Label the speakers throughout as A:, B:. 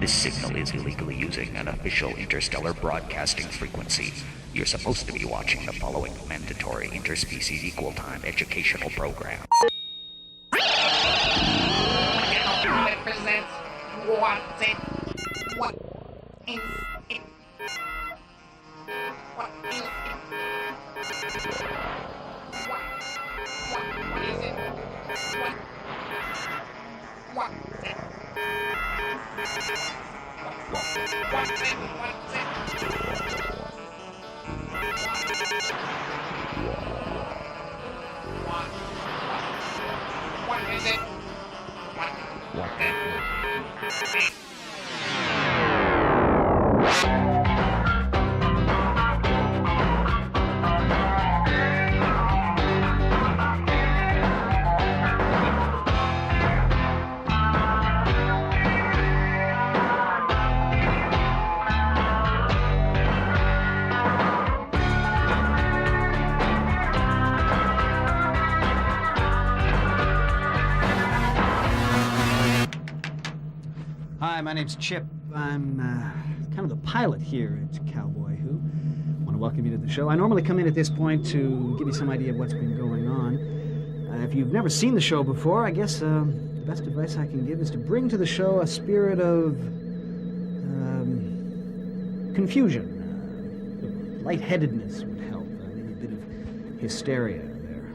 A: This signal is illegally using an official interstellar broadcasting frequency. You're supposed to be watching the following mandatory interspecies equal time educational program.
B: Represents what's it? What is it? What is it? What is it? What's it? What's it? What's it? What is it? What is it?
C: Hi, my name's Chip. I'm kind of the pilot here at Cowboy, who I want to welcome you to the show. I normally come in at this point to give you some idea of what's been going on. If you've never seen the show before, I guess the best advice I can give is to bring to the show a spirit of confusion. Lightheadedness would help. Maybe a bit of hysteria there.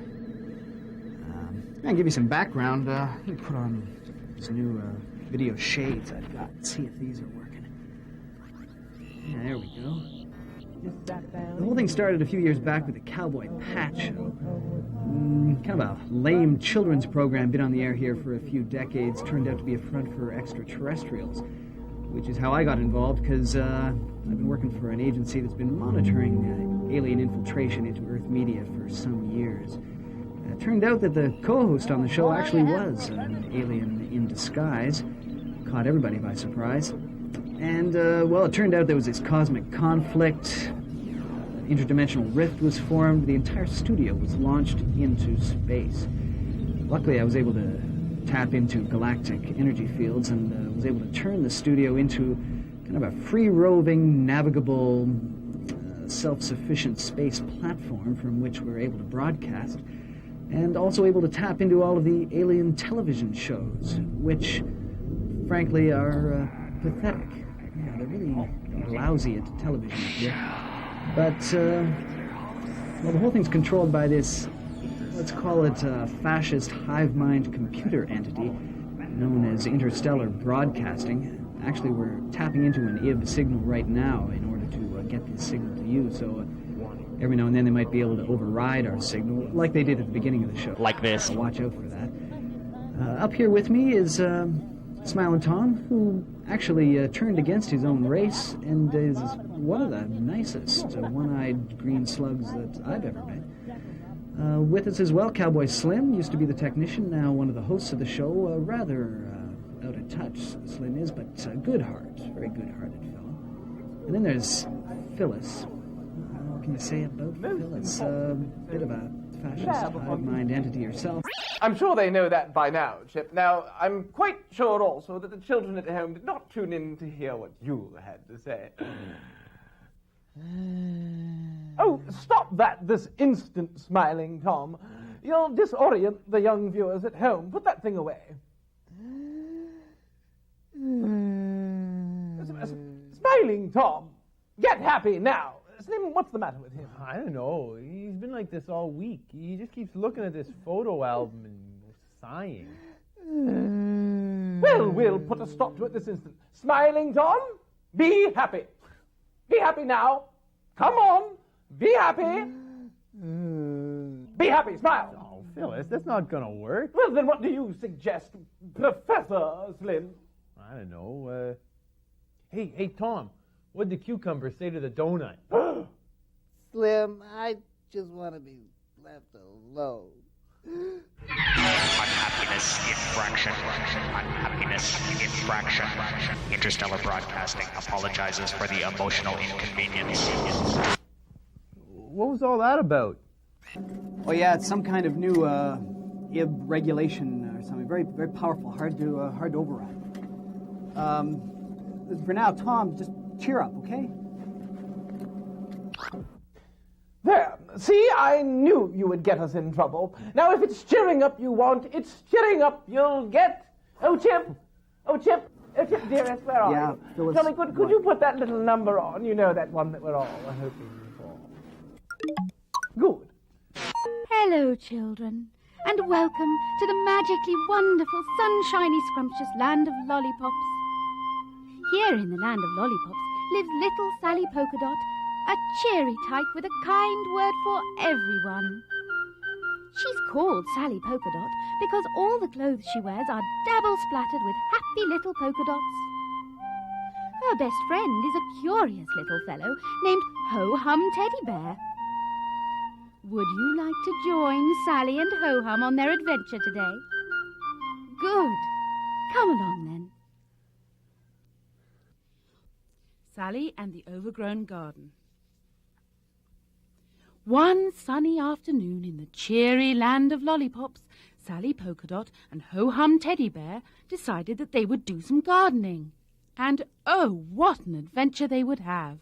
C: I'll give you some background. You can put on this new video shades I've got. See if these are working. Yeah, there we go. The whole thing started a few years back with the Cowboy Pat Show. Kind of a lame children's program, been on the air here for a few decades, turned out to be a front for extraterrestrials, which is how I got involved, because I've been working for an agency that's been monitoring alien infiltration into Earth media for some years. It turned out that the co-host on the show actually was an alien in disguise. Caught everybody by surprise. And, well, it turned out there was this cosmic conflict. Interdimensional rift was formed. The entire studio was launched into space. Luckily, I was able to tap into galactic energy fields and was able to turn the studio into kind of a free-roving, navigable, self-sufficient space platform from which we're able to broadcast, and also able to tap into all of the alien television shows, which, frankly, are pathetic. Yeah, they're really lousy at television here. But, well, the whole thing's controlled by this, let's call it a fascist hive mind computer entity known as interstellar broadcasting. Actually, we're tapping into an IB signal right now in order to get this signal to you, so every now and then they might be able to override our signal, like they did at the beginning of the show.
A: Like this.
C: So watch out for that. Up here with me is Smilin Tom, who actually turned against his own race and is one of the nicest one-eyed green slugs that I've ever met. With us as well, Cowboy Slim, used to be the technician, now one of the hosts of the show. Rather out of touch, Slim is, but good heart, very good-hearted fellow. And then there's Phyllis. What can you say about Phyllis? Bit of a fascist hive-mind entity herself.
D: I'm sure they know that by now, Chip. Now, I'm quite sure also that the children at home did not tune in to hear what you had to say. Oh, stop that this instant, Smiling Tom. You'll disorient the young viewers at home. Put that thing away. Smiling Tom, get happy now. Slim, what's the matter with him?
E: I don't know. He's been like this all week. He just keeps looking at this photo album and sighing.
D: Well, we'll put a stop to it this instant. Smiling Tom, be happy. Be happy now. Come on. Be happy. Be happy. Smile.
E: Oh, Phyllis, that's not gonna work.
D: Well, then what do you suggest, Professor Slim?
E: I don't know. Hey, Tom. What'd the cucumber say to the donut?
F: Slim, I just want to be left alone.
A: Unhappiness, infraction. Unhappiness, infraction. Interstellar Broadcasting apologizes for the emotional inconvenience.
E: What was all that about?
C: Oh yeah, it's some kind of new IB regulation or something. Very, very powerful, hard to override. For now, Tom, just cheer up, okay?
D: There. See, I knew you would get us in trouble. Now, if it's cheering up you want, it's cheering up you'll get. Oh, Chip. Oh, Chip. Oh, Chip, dearest, where are you?
C: Phyllis,
D: Jolly, could you put that little number on? You know, that one that we're all hoping for. Good.
G: Hello, children, and welcome to the magically wonderful, sunshiny, scrumptious land of lollipops. Here in the land of lollipops lives little Sally Polka Dot, a cheery type with a kind word for everyone. She's called Sally Polka Dot because all the clothes she wears are dabble-splattered with happy little polka dots. Her best friend is a curious little fellow named Ho-Hum Teddy Bear. Would you like to join Sally and Ho-Hum on their adventure today? Good. Come along, then. Sally and the Overgrown Garden. One sunny afternoon in the cheery land of lollipops, Sally Polka Dot and Ho-Hum Teddy Bear decided that they would do some gardening. And oh, what an adventure they would have.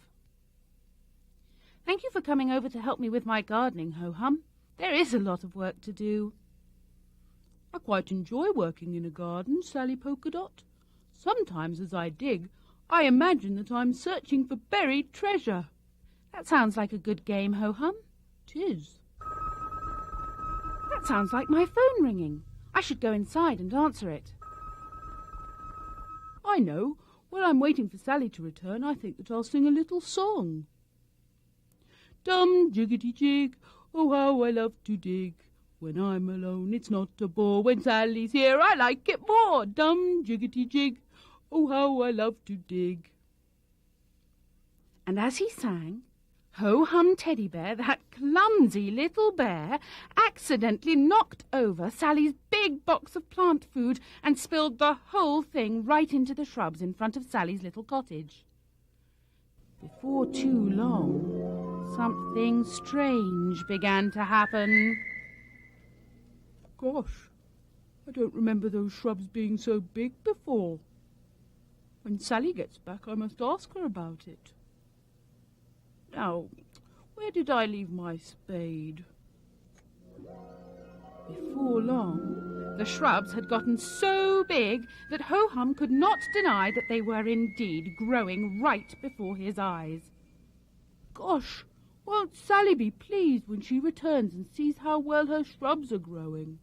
G: Thank you for coming over to help me with my gardening, Ho-Hum. There is a lot of work to do. I quite enjoy working in a garden, Sally Polka Dot. Sometimes as I dig, I imagine that I'm searching for buried treasure. That sounds like a good game, Ho-Hum. 'Tis. That sounds like my phone ringing. I should go inside and answer it. I know. While I'm waiting for Sally to return, I think that I'll sing a little song. Dum jiggity jig, oh how I love to dig. When I'm alone it's not a bore. When Sally's here I like it more. Dum jiggity jig, oh how I love to dig. And as he sang, Ho-Hum Teddy Bear, that clumsy little bear, accidentally knocked over Sally's big box of plant food and spilled the whole thing right into the shrubs in front of Sally's little cottage. Before too long, something strange began to happen. Gosh, I don't remember those shrubs being so big before. When Sally gets back, I must ask her about it. Now, where did I leave my spade? Before long, the shrubs had gotten so big that Ho-Hum could not deny that they were indeed growing right before his eyes. Gosh, won't Sally be pleased when she returns and sees how well her shrubs are growing?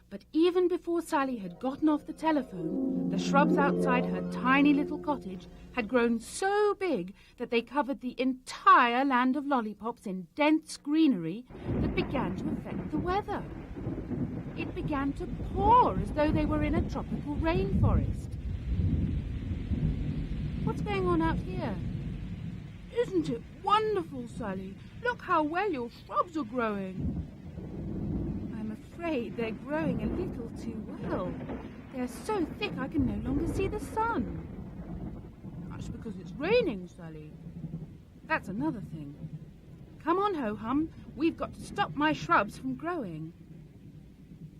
G: But even before Sally had gotten off the telephone, the shrubs outside her tiny little cottage had grown so big that they covered the entire land of lollipops in dense greenery that began to affect the weather. It began to pour as though they were in a tropical rainforest. What's going on out here? Isn't it wonderful, Sally? Look how well your shrubs are growing. I'm afraid they're growing a little too well. They're so thick I can no longer see the sun. That's because it's raining, Sally. That's another thing. Come on, Ho-Hum. We've got to stop my shrubs from growing.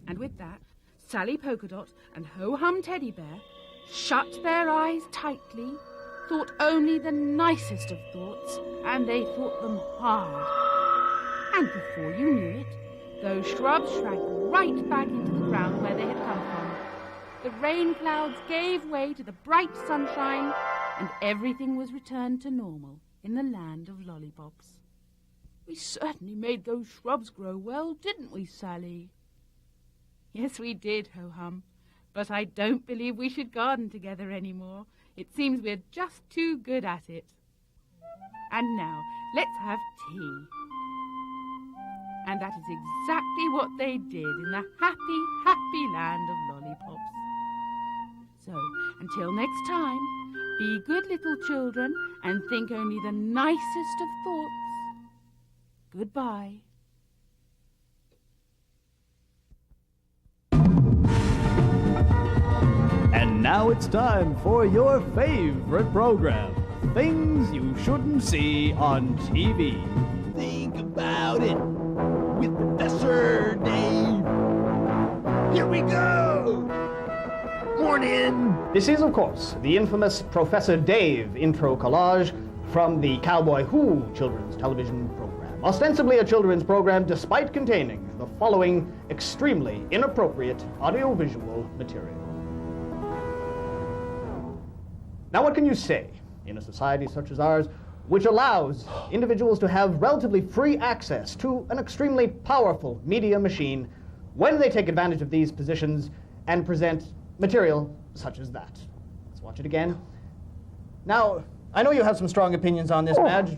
G: And with that, Sally Polka Dot and Ho-Hum Teddy Bear shut their eyes tightly, thought only the nicest of thoughts, and they thought them hard. And before you knew it, those shrubs shrank right back into the ground where they had come from. The rain clouds gave way to the bright sunshine, and everything was returned to normal in the land of lollipops. We certainly made those shrubs grow well, didn't we, Sally? Yes, we did, Ho-Hum. But I don't believe we should garden together anymore. It seems we're just too good at it. And now, let's have tea. And that is exactly what they did in the happy, happy land of lollipops. So, until next time, be good little children and think only the nicest of thoughts. Goodbye.
H: And now it's time for your favorite program, Things You Shouldn't See on TV.
F: Think about it with Professor Dave. Here we go. Morning.
H: This is, of course, the infamous Professor Dave intro collage from the Cowboy Who children's television program. Ostensibly a children's program, despite containing the following extremely inappropriate audiovisual material. Now, what can you say in a society such as ours, which allows individuals to have relatively free access to an extremely powerful media machine when they take advantage of these positions and present material such as that? Let's watch it again. Now, I know you have some strong opinions on this, Madge.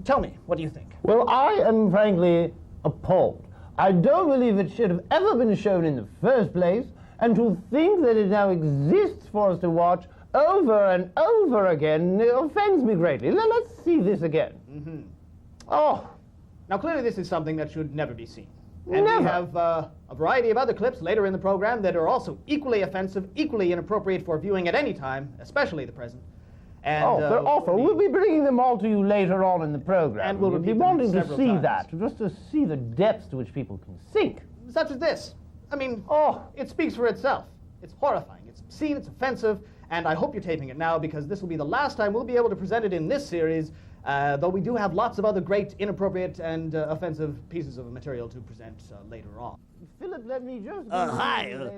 H: Tell me, what do you think?
E: Well, I am frankly appalled. I don't believe it should have ever been shown in the first place, and to think that it now exists for us to watch over and over again offends me greatly. Let's see this again.
H: Mm-hmm.
E: Oh.
H: Now, clearly this is something that should never be seen. And
E: Never.
H: we have a variety of other clips later in the program that are also equally offensive, equally inappropriate for viewing at any time, especially the present. And,
E: They're awful. We'll be bringing them all to you later on in the program.
H: And we'll
E: be
H: repeat them
E: wanting to
H: several
E: see
H: times.
E: that, just to see the depths to which people can sink.
H: Such as this. I mean, it speaks for itself. It's horrifying. It's obscene, it's offensive, and I hope you're taping it now because this will be the last time we'll be able to present it in this series, though we do have lots of other great, inappropriate, and offensive pieces of material to present later on.
E: Philip, let me just...
I: Hi,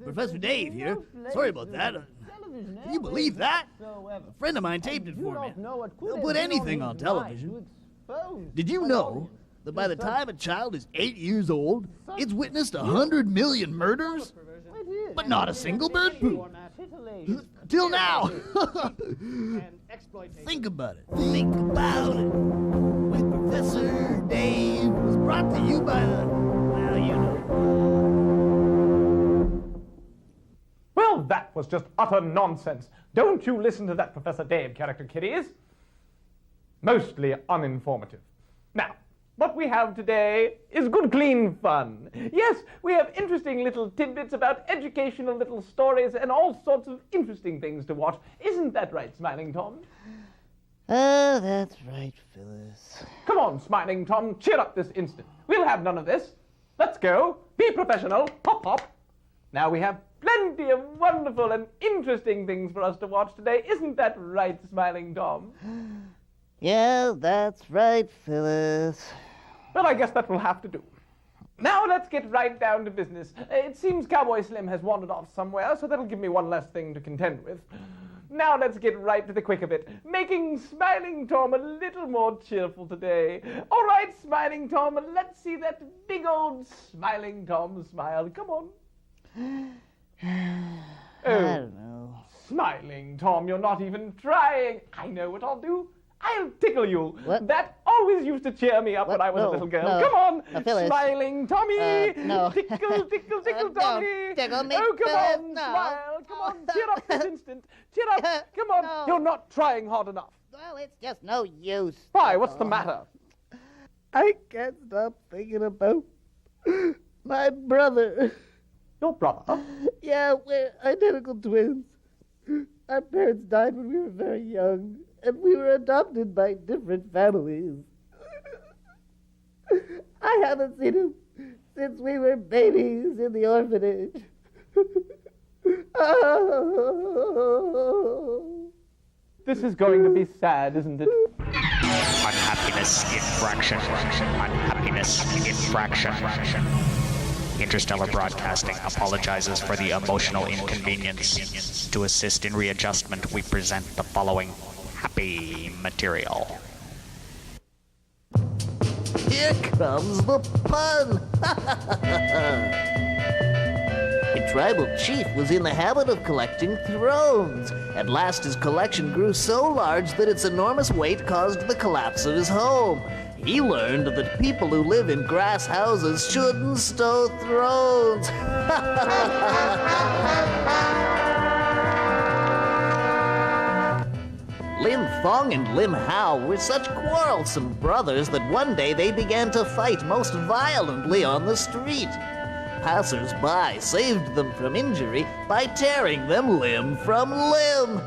I: Professor Dave here. Sorry about that. Can you believe that? A friend of mine taped it for me. They'll put anything on television. Did you know that by the time a child is 8 years old, it's witnessed 100 million murders? But not a single bird poop. Till now. Think about it. Think about it. With Professor Dave was brought to you by the... well, you know.
D: Well, that was just utter nonsense. Don't you listen to that Professor Dave character, kiddies. Mostly uninformative. Now, what we have today is good, clean fun. Yes, we have interesting little tidbits about educational little stories and all sorts of interesting things to watch. Isn't that right, Smiling Tom?
F: Oh, that's right, Phyllis.
D: Come on, Smiling Tom, cheer up this instant. We'll have none of this. Let's go. Be professional. Hop, hop. Now we have plenty of wonderful and interesting things for us to watch today. Isn't that right, Smiling Tom?
F: Yeah, that's right, Phyllis.
D: Well, I guess that will have to do. Now let's get right down to business. It seems Cowboy Slim has wandered off somewhere, so that'll give me one less thing to contend with. Now let's get right to the quick of it, making Smiling Tom a little more cheerful today. All right, Smiling Tom, let's see that big old Smiling Tom smile. Come on.
F: I don't know.
D: Smiling Tom, you're not even trying. I know what I'll do. I'll tickle you.
F: What?
D: That always used to cheer me up when I was a little girl.
F: No.
D: Come on,
F: Phyllis.
D: Smiling Tommy.
F: No.
D: Tickle, tickle, tickle, Tommy.
F: Don't tickle me,
D: Oh, come
F: Phyllis.
D: on,
F: No.
D: smile. Come on, cheer up this instant. Cheer up. Come on.
F: No.
D: You're not trying hard enough.
F: Well, it's just no use.
D: Why? What's the matter?
F: I can't stop thinking about my brother.
D: Your brother?
F: Yeah, we're identical twins. Our parents died when we were very young, and we were adopted by different families. I haven't seen him since we were babies in the orphanage. Oh.
D: This is going to be sad, isn't it?
A: Unhappiness, infraction. Unhappiness, infraction. Interstellar Broadcasting apologizes for the emotional inconvenience. To assist in readjustment, we present the following happy material.
I: Here comes the pun! A tribal chief was in the habit of collecting thrones. At last his collection grew so large that its enormous weight caused the collapse of his home. He learned that people who live in grass houses shouldn't stow thrones. Lim Fong and Lim Hao were such quarrelsome brothers that one day they began to fight most violently on the street. Passers-by saved them from injury by tearing them limb from limb.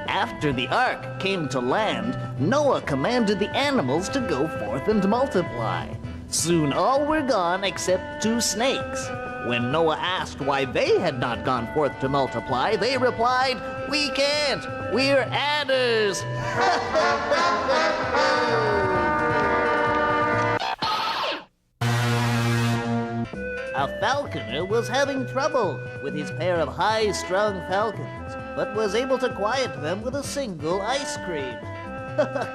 I: After the ark came to land, Noah commanded the animals to go forth and multiply.
J: Soon all were gone except 2 snakes. When Noah asked why they had not gone forth to multiply, they replied, "We can't. We're adders." A falconer was having trouble with his pair of high-strung falcons, but was able to quiet them with a single ice cream.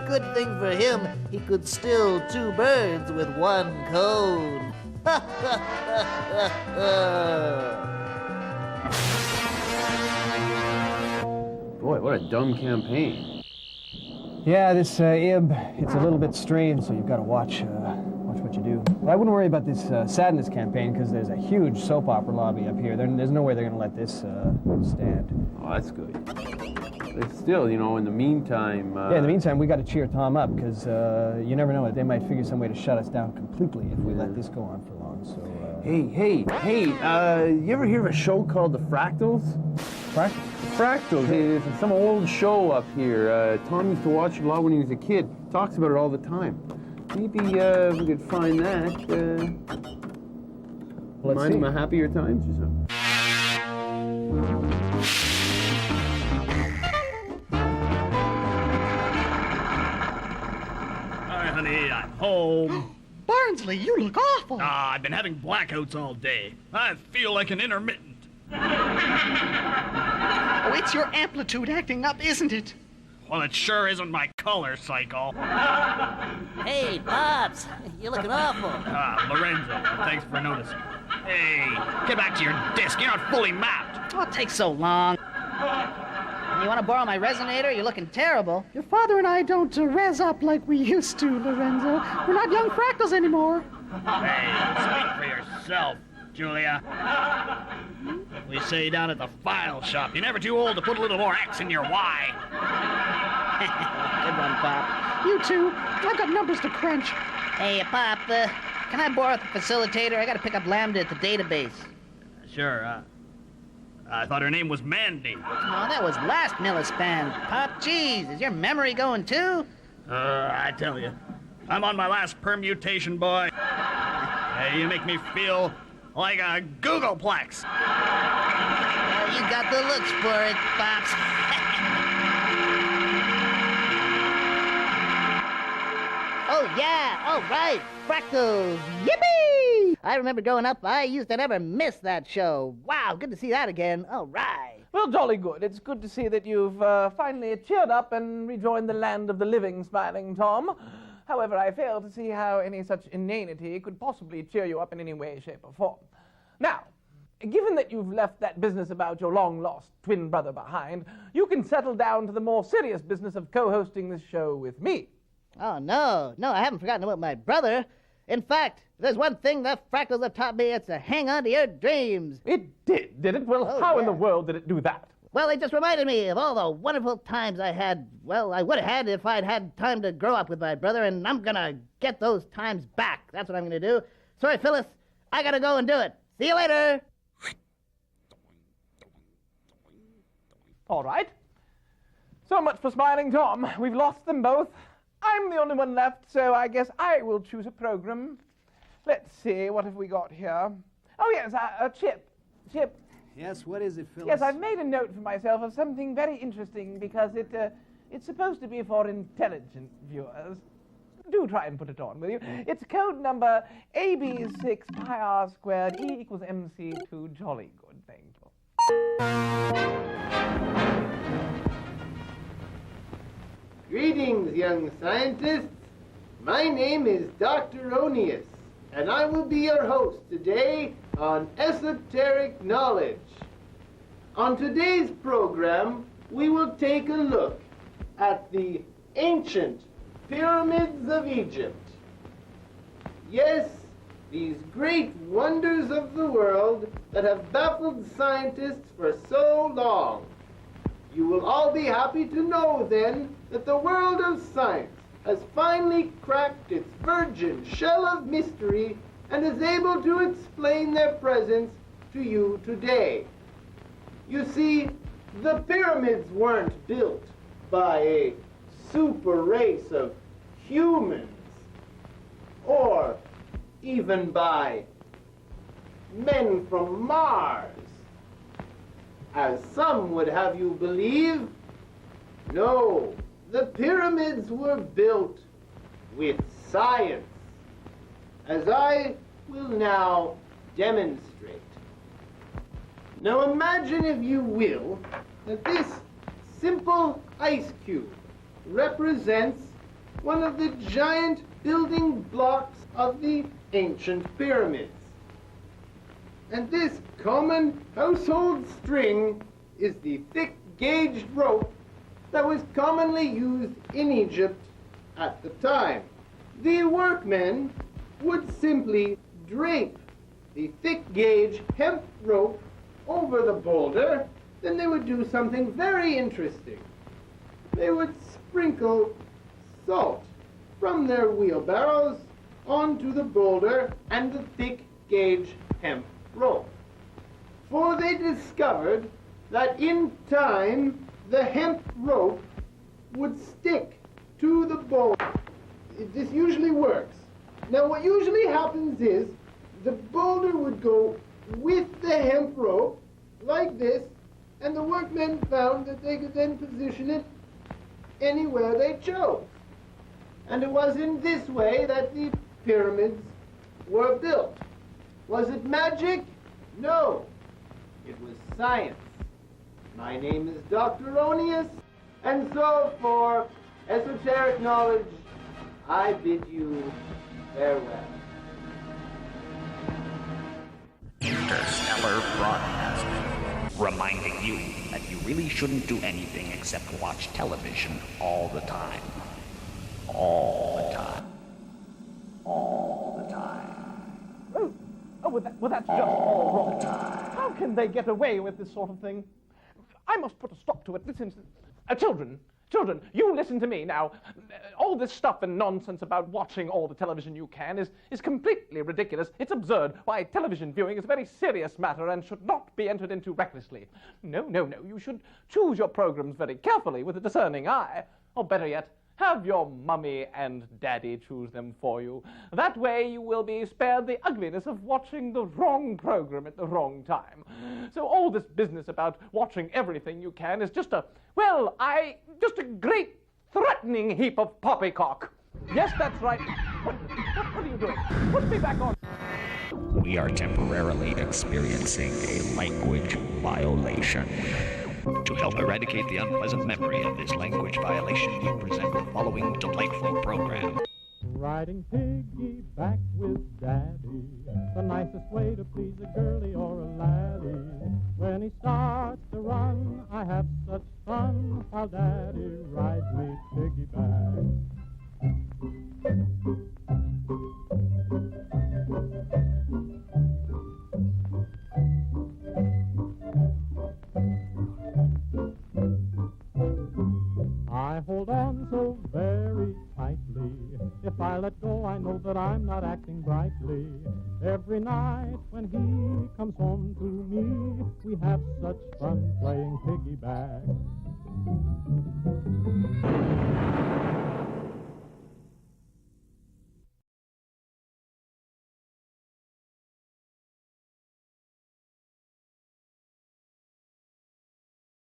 J: Good thing for him, he could still 2 birds with 1 cone.
K: Boy, what a dumb campaign.
C: Yeah, this Ib, it's a little bit strange, so you've got to watch what you do. But I wouldn't worry about this sadness campaign, because there's a huge soap opera lobby up here. There's no way they're going to let this stand.
K: Oh, that's good. But still, you know, in the meantime...
C: Yeah, in the meantime, we got to cheer Tom up, because you never know, they might figure some way to shut us down completely if we let this go on for long, so...
K: Hey, you ever hear of a show called The Fractals? Fractals. It's some old show up here. Tom used to watch it a lot when he was a kid. Talks about it all the time. Maybe we could find that.
C: Let's see.
K: My happier times or something.
I: Hi, honey, I'm home.
B: Barnsley, you look awful.
I: I've been having blackouts all day. I feel like an intermittent.
B: Oh, it's your amplitude acting up, isn't it?
I: Well, it sure isn't my color cycle.
J: Hey, Pops, you're looking awful.
I: Lorenzo, thanks for noticing. Hey, get back to your disc. You're not fully mapped.
B: Oh, it takes so long.
L: You want to borrow my resonator? You're looking terrible.
B: Your father and I don't res up like we used to, Lorenzo. We're not young Fractals anymore.
I: Hey, speak for yourself, Julia. We say down at the file shop, you're never too old to put a little more X in your Y.
L: Good one, Pop.
B: You too. I've got numbers to crunch.
L: Hey, Pop, can I borrow the facilitator? I got to pick up Lambda at the database.
I: Sure, I thought her name was Mandy.
L: No, that was last millispan. Pop, jeez, is your memory going too?
I: I tell you, I'm on my last permutation, boy. Hey, you make me feel like a Googleplex.
L: You got the looks for it, Pops. Oh, yeah, all right, Fractals, yippee! I remember growing up, I used to never miss that show. Wow, good to see that again, all right.
D: Well, jolly good. It's good to see that you've finally cheered up and rejoined the land of the living, Smilin Tom. However, I fail to see how any such inanity could possibly cheer you up in any way, shape, or form. Now, given that you've left that business about your long-lost twin brother behind, you can settle down to the more serious business of co-hosting this show with me.
L: Oh, no, I haven't forgotten about my brother. In fact, if there's one thing the Fractals have taught me, it's to hang on to your dreams.
D: It did it? Well, how in the world did it do that?
L: Well, it just reminded me of all the wonderful times I had, well, I would have had if I'd had time to grow up with my brother, and I'm gonna get those times back. That's what I'm gonna do. Sorry, Phyllis, I gotta go and do it. See you later.
D: All right. So much for Smilin Tom. We've lost them both. I'm the only one left, so I guess I will choose a program. Let's see, what have we got here? Oh, yes, Chip. Chip.
M: Yes, what is it, Phyllis?
D: Yes, I've made a note for myself of something very interesting because it's supposed to be for intelligent viewers. Do try and put it on, will you? It's code number AB6 pi r squared E equals MC2. Jolly good, thank you.
E: Greetings, young scientists. My name is Dr. Onius, and I will be your host today on Esoteric Knowledge. On today's program, we will take a look at the ancient pyramids of Egypt. Yes, these great wonders of the world that have baffled scientists for so long. You will all be happy to know, then, that the world of science has finally cracked its virgin shell of mystery and is able to explain their presence to you today. You see, the pyramids weren't built by a super race of humans or even by men from Mars, as some would have you believe. No, the pyramids were built with science, as I will now demonstrate. Now imagine, if you will, that this simple ice cube represents one of the giant building blocks of the ancient pyramids. And this common household string is the thick-gauged rope that was commonly used in Egypt at the time. The workmen would simply drape the thick-gauge hemp rope over the boulder. Then they would do something very interesting. They would sprinkle salt from their wheelbarrows onto the boulder and the thick-gauge hemp rope. For they discovered that in time the hemp rope would stick to the boulder. This usually works. Now what usually happens is the boulder would go with the hemp rope like this, and the workmen found that they could then position it anywhere they chose. And it was in this way that the pyramids were built. Was it magic? No. It was science. My name is Dr. Onius, and so for Esoteric Knowledge, I bid you farewell.
A: Interstellar Broadcasting, reminding you that you really shouldn't do anything except watch television all the time. All the time. All the time.
D: Well, that's just all wrong. How can they get away with this sort of thing? I must put a stop to it this instant. Children, you listen to me now. All this stuff and nonsense about watching all the television you can is completely ridiculous. It's absurd. Why, television viewing is a very serious matter and should not be entered into recklessly. No. You should choose your programs very carefully with a discerning eye. Or better yet, have your mummy and daddy choose them for you. That way you will be spared the ugliness of watching the wrong program at the wrong time. So all this business about watching everything you can is just a great threatening heap of poppycock. Yes, that's right. What are you doing? Put me back on.
A: We are temporarily experiencing a language violation. To help eradicate the unpleasant memory of this language violation, we present the following delightful program.
M: Riding piggyback with Daddy, the nicest way to please a girlie or a laddie. When he starts to run, I have such fun while Daddy rides me piggyback. I hold on so very tightly. If I let go, I know that I'm not acting brightly. Every night when he comes home to me, we have such fun playing piggyback.